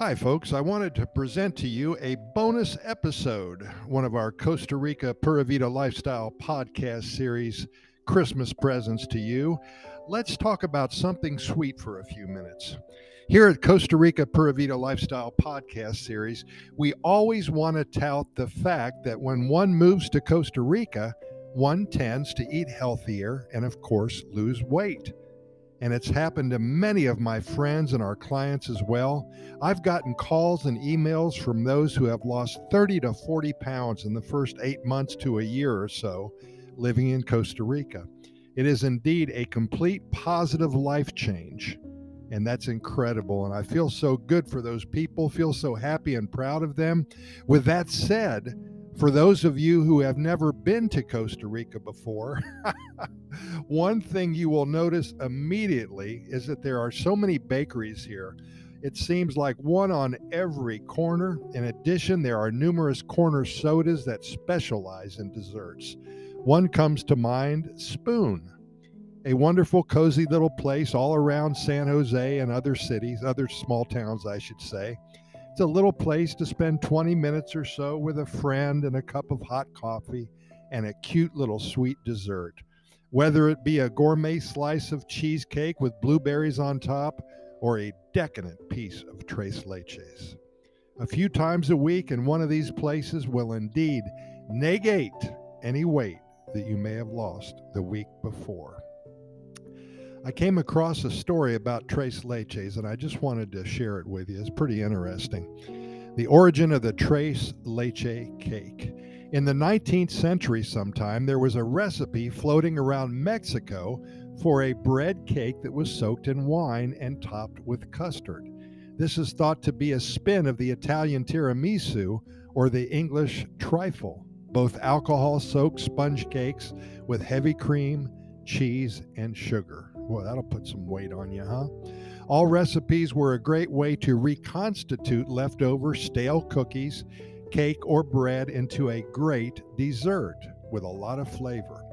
Hi, folks. I wanted to present to you a bonus episode, one of our Costa Rica Pura Vida lifestyle podcast series, Christmas presents to you. Let's talk about something sweet for a few minutes. Here at Costa Rica Pura Vida lifestyle podcast series, we always want to tout the fact that when one moves to Costa Rica, one tends to eat healthier and, of course, lose weight. And it's happened to many of my friends and our clients as well. I've gotten calls and emails from those who have lost 30 to 40 pounds in the first 8 months to a year or so living in Costa Rica. It is indeed a complete positive life change, and that's incredible. And I feel so good for those people, feel so happy and proud of them. With that said, for those of you who have never been to Costa Rica before, one thing you will notice immediately is that there are so many bakeries here. It seems like one on every corner. In addition, there are numerous corner sodas that specialize in desserts. One comes to mind, Spoon, a wonderful, cozy little place all around San Jose and other cities, other small towns, I should say. It's a little place to spend 20 minutes or so with a friend and a cup of hot coffee and a cute little sweet dessert. Whether it be a gourmet slice of cheesecake with blueberries on top or a decadent piece of Tres Leches. A few times a week in one of these places will indeed negate any weight that you may have lost the week before. I came across a story about Tres Leches, and I just wanted to share it with you. It's pretty interesting. The origin of the Tres Leche cake. In the 19th century sometime, there was a recipe floating around Mexico for a bread cake that was soaked in wine and topped with custard. This is thought to be a spin of the Italian tiramisu or the English trifle, both alcohol-soaked sponge cakes with heavy cream, cheese, and sugar. Well, that'll put some weight on you, huh? All recipes were a great way to reconstitute leftover stale cookies, cake, or bread into a great dessert with a lot of flavor.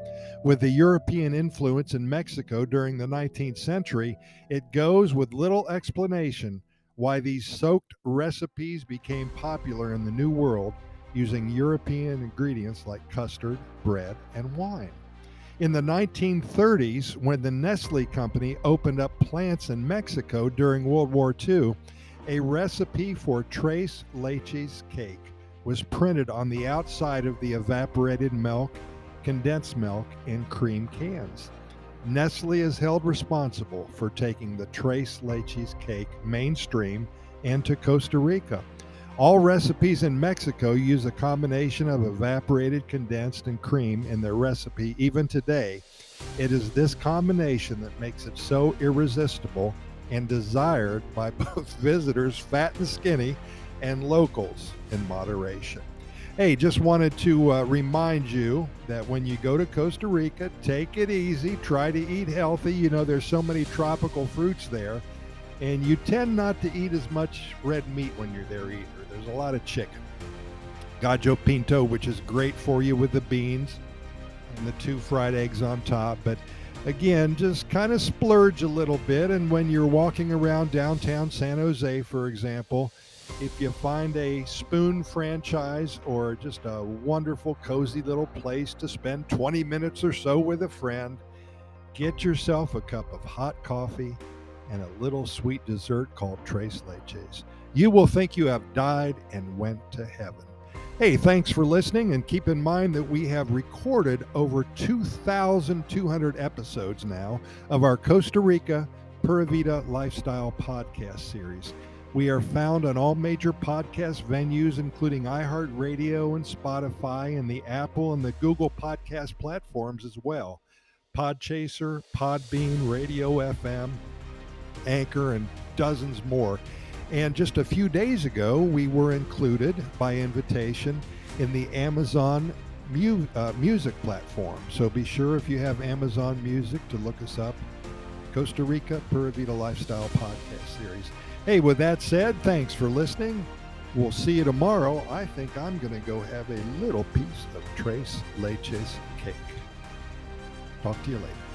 With the European influence in Mexico during the 19th century, it goes with little explanation why these soaked recipes became popular in the New World using European ingredients like custard, bread, and wine. In the 1930s, when the Nestle company opened up plants in Mexico during World War II, a recipe for Tres Leches cake was printed on the outside of the evaporated milk, condensed milk, and cream cans. Nestle is held responsible for taking the Tres Leches cake mainstream and to Costa Rica. All recipes in Mexico use a combination of evaporated, condensed, and cream in their recipe. Even today, it is this combination that makes it so irresistible and desired by both visitors, fat and skinny, and locals in moderation. Hey, just wanted to remind you that when you go to Costa Rica, take it easy, try to eat healthy. You know, there's so many tropical fruits there, and you tend not to eat as much red meat when you're there either. There's a lot of chicken. Gallo pinto, which is great for you with the beans and the 2 fried eggs on top. But again, just kind of splurge a little bit. And when you're walking around downtown San Jose, for example, if you find a Spoon franchise or just a wonderful, cozy little place to spend 20 minutes or so with a friend, get yourself a cup of hot coffee and a little sweet dessert called Tres Leches. You will think you have died and went to heaven. Hey, thanks for listening, and keep in mind that we have recorded over 2,200 episodes now of our Costa Rica Pura Vida Lifestyle podcast series. We are found on all major podcast venues, including iHeartRadio and Spotify, and the Apple and the Google podcast platforms as well. Podchaser, Podbean, Radio FM, Anchor, and dozens more. And just a few days ago, we were included by invitation in the Amazon Music platform. So be sure, if you have Amazon Music, to look us up. Costa Rica Pura Vida Lifestyle Podcast Series. Hey, with that said, thanks for listening. We'll see you tomorrow. I think I'm going to go have a little piece of Tres Leches cake. Talk to you later.